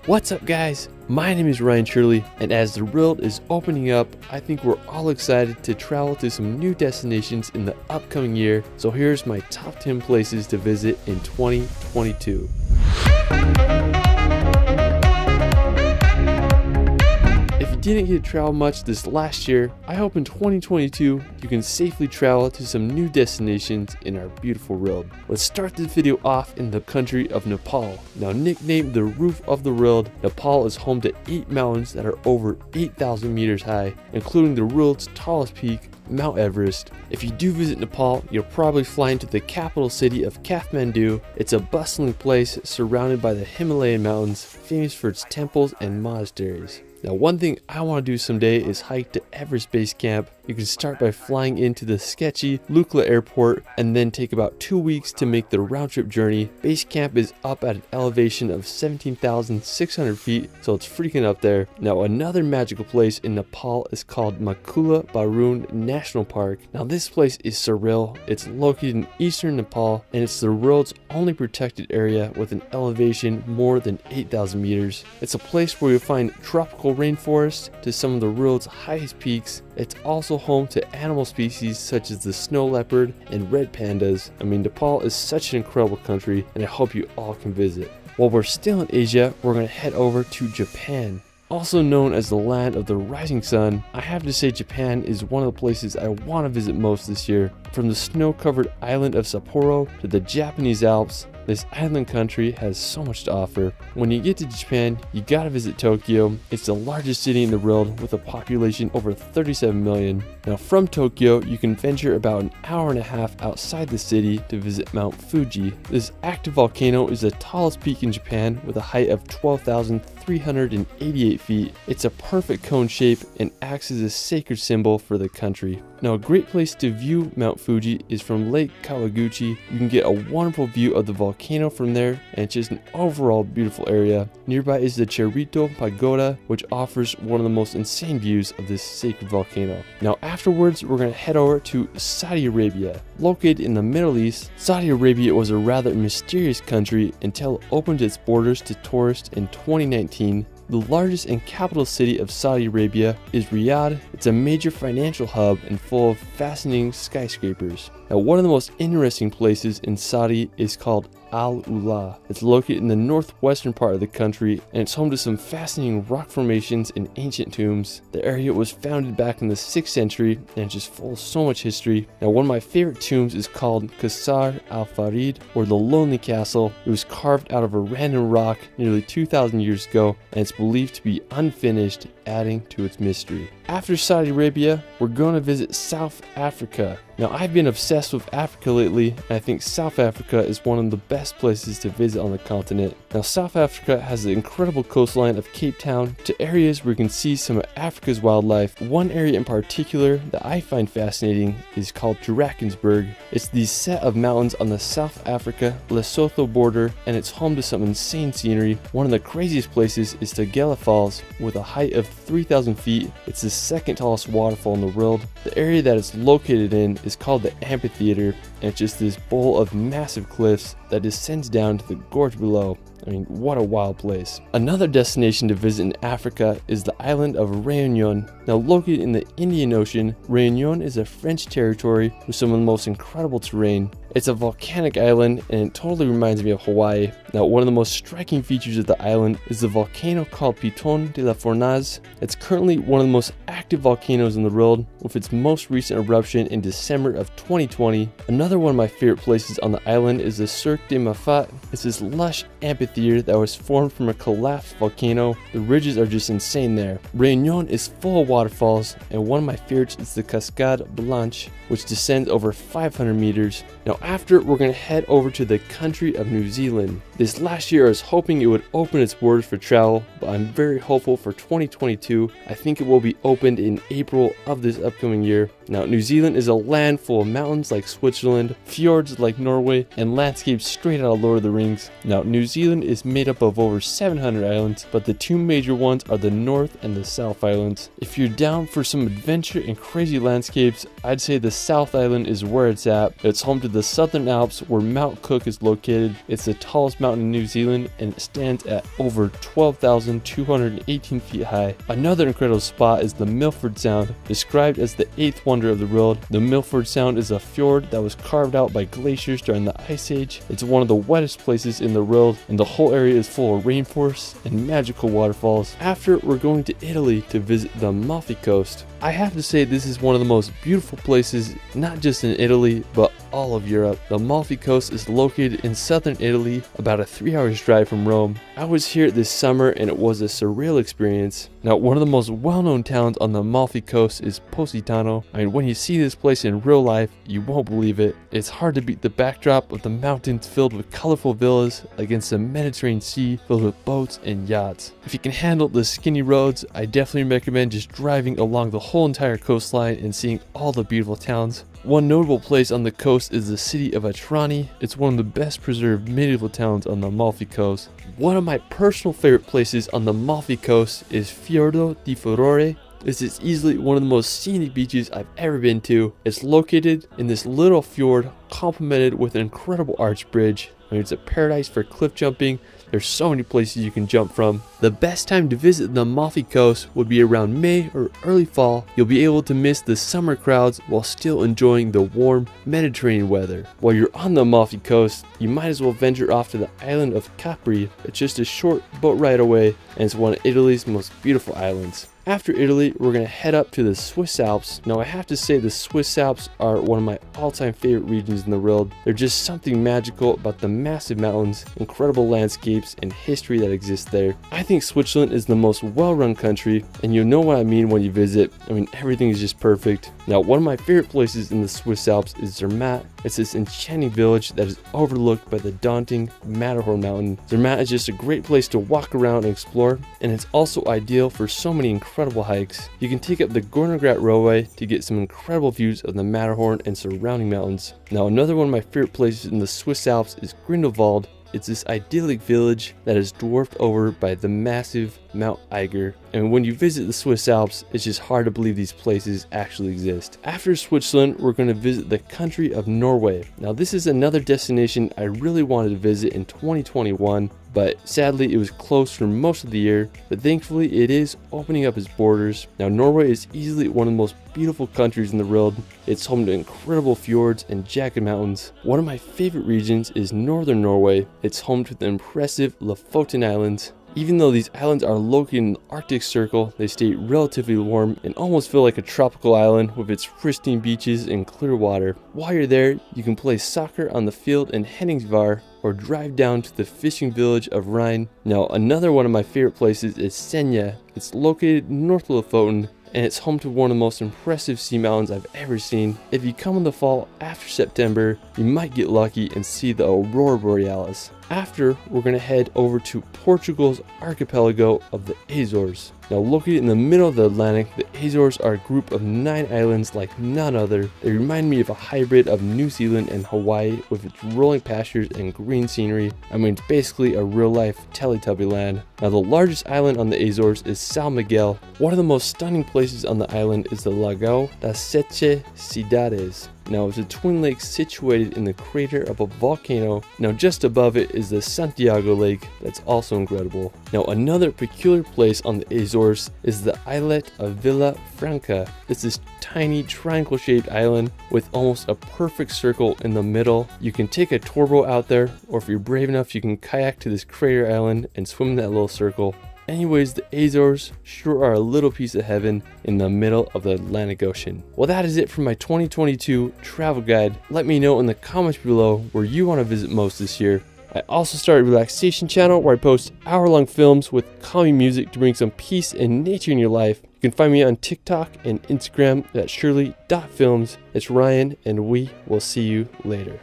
What's up, guys? My name is Ryan Shirley, and as the world is opening up, I think we're all excited to travel to some new destinations in the upcoming year. So here's my top 10 places to visit in 2022. If you didn't get to travel much this last year, I hope in 2022 you can safely travel to some new destinations in our beautiful world. Let's start this video off in the country of Nepal. Now, nicknamed the roof of the world, Nepal is home to 8 mountains that are over 8,000 meters high, including the world's tallest peak, Mount Everest. If you do visit Nepal, you'll probably fly into the capital city of Kathmandu. It's a bustling place surrounded by the Himalayan mountains, famous for its temples and monasteries. Now, one thing I want to do someday is hike to Everest Base Camp. You can start by flying into the sketchy Lukla Airport and then take about 2 weeks to make the round trip journey. Base Camp is up at an elevation of 17,600 feet, so it's freaking up there. Now, another magical place in Nepal is called Makula Barun National Park. Now, this place is surreal. It's located in eastern Nepal, and it's the world's only protected area with an elevation more than 8,000 meters. It's a place where you'll find tropical rainforest to some of the world's highest peaks. It's also home to animal species such as the snow leopard and red pandas. I mean, Nepal is such an incredible country, and I hope you all can visit. While we're still in Asia, we're going to head over to Japan. Also known as the land of the rising sun, I have to say Japan is one of the places I want to visit most this year. From the snow-covered island of Sapporo to the Japanese Alps, this island country has so much to offer. When you get to Japan, you gotta visit Tokyo. It's the largest city in the world with a population over 37 million. Now, from Tokyo, you can venture about an hour and a half outside the city to visit Mount Fuji. This active volcano is the tallest peak in Japan with a height of 12,388 feet. It's a perfect cone shape and acts as a sacred symbol for the country. Now, a great place to view Mount Fuji is from Lake Kawaguchi. You can get a wonderful view of the volcano from there, and it's just an overall beautiful area. Nearby is the Cherito Pagoda, which offers one of the most insane views of this sacred volcano. Now, afterwards, we're going to head over to Saudi Arabia. Located in the Middle East, Saudi Arabia was a rather mysterious country until it opened its borders to tourists in 2019. The largest and capital city of Saudi Arabia is Riyadh. It's a major financial hub and full of fascinating skyscrapers. Now, one of the most interesting places in Saudi is called Al Ula. It's located in the northwestern part of the country, and it's home to some fascinating rock formations and ancient tombs. The area was founded back in the 6th century, and it's just full of so much history. Now, one of my favorite tombs is called Qasr al-Farid, or the Lonely Castle. It was carved out of a random rock nearly 2,000 years ago, and it's believed to be unfinished, adding to its mystery. After Saudi Arabia, we're going to visit South Africa. Now, I've been obsessed with Africa lately, and I think South Africa is one of the best places to visit on the continent. Now, South Africa has the incredible coastline of Cape Town to areas where you can see some of Africa's wildlife. One area in particular that I find fascinating is called Drakensberg. It's the set of mountains on the South Africa-Lesotho border, and it's home to some insane scenery. One of the craziest places is Tugela Falls, with a height of 3,000 feet. It's the second tallest waterfall in the world. The area that it's located in is called the amphitheater, and it's just this bowl of massive cliffs that descends down to the gorge below. I mean, what a wild place. Another destination to visit in Africa is the island of Réunion. Now, located in the Indian Ocean, Réunion is a French territory with some of the most incredible terrain. It's a volcanic island, and it totally reminds me of Hawaii. Now, one of the most striking features of the island is the volcano called Piton de la Fournaise. It's currently one of the most active volcanoes in the world, with its most recent eruption in December of 2020. Another one of my favorite places on the island is the Cirque de Mafat. It's this lush amphitheater that was formed from a collapsed volcano. The ridges are just insane there. Réunion is full of waterfalls, and one of my favorites is the Cascade Blanche, which descends over 500 meters. Now, after, we're going to head over to the country of New Zealand. This last year I was hoping it would open its borders for travel, but I'm very hopeful for 2022. I think it will be opened in April of this upcoming year. Now, New Zealand is a land full of mountains like Switzerland, fjords like Norway, and landscapes straight out of Lord of the rings. Now, New Zealand is made up of over 700 islands, but the two major ones are the North and the South Islands. If you're down for some adventure and crazy landscapes, I'd say the South Island is where it's at. It's home to the Southern Alps, where Mount Cook is located. It's the tallest mountain in New Zealand, and it stands at over 12,218 feet high. Another incredible spot is the Milford Sound, described as the 8th wonder of the world. The Milford Sound is a fjord that was carved out by glaciers during the Ice Age. It's one of the wettest places in the world, and the whole area is full of rainforests and magical waterfalls. After, we're going to Italy to visit the Amalfi Coast. I have to say this is one of the most beautiful places, not just in Italy, but all of Europe. The Amalfi Coast is located in southern Italy, about a 3-hour drive from Rome. I was here this summer and it was a surreal experience. Now, one of the most well-known towns on the Amalfi Coast is Positano. I mean, when you see this place in real life, you won't believe it. It's hard to beat the backdrop of the mountains filled with colorful villas against the Mediterranean Sea filled with boats and yachts. If you can handle the skinny roads, I definitely recommend just driving along the whole entire coastline and seeing all the beautiful towns. One notable place on the coast is the city of Atrani. It's one of the best preserved medieval towns on the Amalfi Coast. One of my personal favorite places on the Amalfi Coast is Fiordo di Furore. This is easily one of the most scenic beaches I've ever been to. It's located in this little fjord complemented with an incredible arch bridge. I mean, it's a paradise for cliff jumping. There's so many places you can jump from. The best time to visit the Amalfi Coast would be around May or early fall. You'll be able to miss the summer crowds while still enjoying the warm Mediterranean weather. While you're on the Amalfi Coast, you might as well venture off to the island of Capri. It's just a short boat ride away, and it's one of Italy's most beautiful islands. After Italy, we're going to head up to the Swiss Alps. Now, I have to say the Swiss Alps are one of my all-time favorite regions in the world. There's just something magical about the massive mountains, incredible landscapes, and history that exists there. I think Switzerland is the most well-run country, and you'll know what I mean when you visit. I mean, everything is just perfect. Now, one of my favorite places in the Swiss Alps is Zermatt. It's this enchanting village that is overlooked by the daunting Matterhorn mountain. Zermatt is just a great place to walk around and explore, and it's also ideal for so many incredible hikes. You can take up the Gornergrat Railway to get some incredible views of the Matterhorn and surrounding mountains. Now, another one of my favorite places in the Swiss Alps is Grindelwald. It's this idyllic village that is dwarfed over by the massive Mount Eiger. And when you visit the Swiss Alps, it's just hard to believe these places actually exist. After Switzerland, we're going to visit the country of Norway. Now, this is another destination I really wanted to visit in 2021, but sadly it was closed for most of the year, but thankfully it is opening up its borders. Now, Norway is easily one of the most beautiful countries in the world. It's home to incredible fjords and jagged mountains. One of my favorite regions is northern Norway. It's home to the impressive Lofoten Islands. Even though these islands are located in the Arctic Circle, they stay relatively warm and almost feel like a tropical island with its pristine beaches and clear water. While you're there, you can play soccer on the field in Henningsvar or drive down to the fishing village of Rhine. Now, another one of my favorite places is Senja. It's located north of Lofoten, and it's home to one of the most impressive sea mountains I've ever seen. If you come in the fall after September, you might get lucky and see the Aurora Borealis. After, we're going to head over to Portugal's archipelago of the Azores. Now, located in the middle of the Atlantic, the Azores are a group of 9 islands like none other. They remind me of a hybrid of New Zealand and Hawaii with its rolling pastures and green scenery. I mean, it's basically a real-life Teletubby land. Now, the largest island on the Azores is São Miguel. One of the most stunning places on the island is the Lago das Sete Cidades. Now, it's a twin lake situated in the crater of a volcano. Now, just above it is the Santiago Lake that's also incredible. Now, another peculiar place on the Azores is the islet of Vila Franca. It's this tiny triangle-shaped island with almost a perfect circle in the middle. You can take a tour boat out there, or if you're brave enough, you can kayak to this crater island and swim in that little circle. Anyways, the Azores sure are a little piece of heaven in the middle of the Atlantic Ocean. Well, that is it for my 2022 travel guide. Let me know in the comments below where you want to visit most this year. I also started a relaxation channel where I post hour-long films with calming music to bring some peace and nature in your life. You can find me on TikTok and Instagram at shirley.films. It's Ryan, and we will see you later.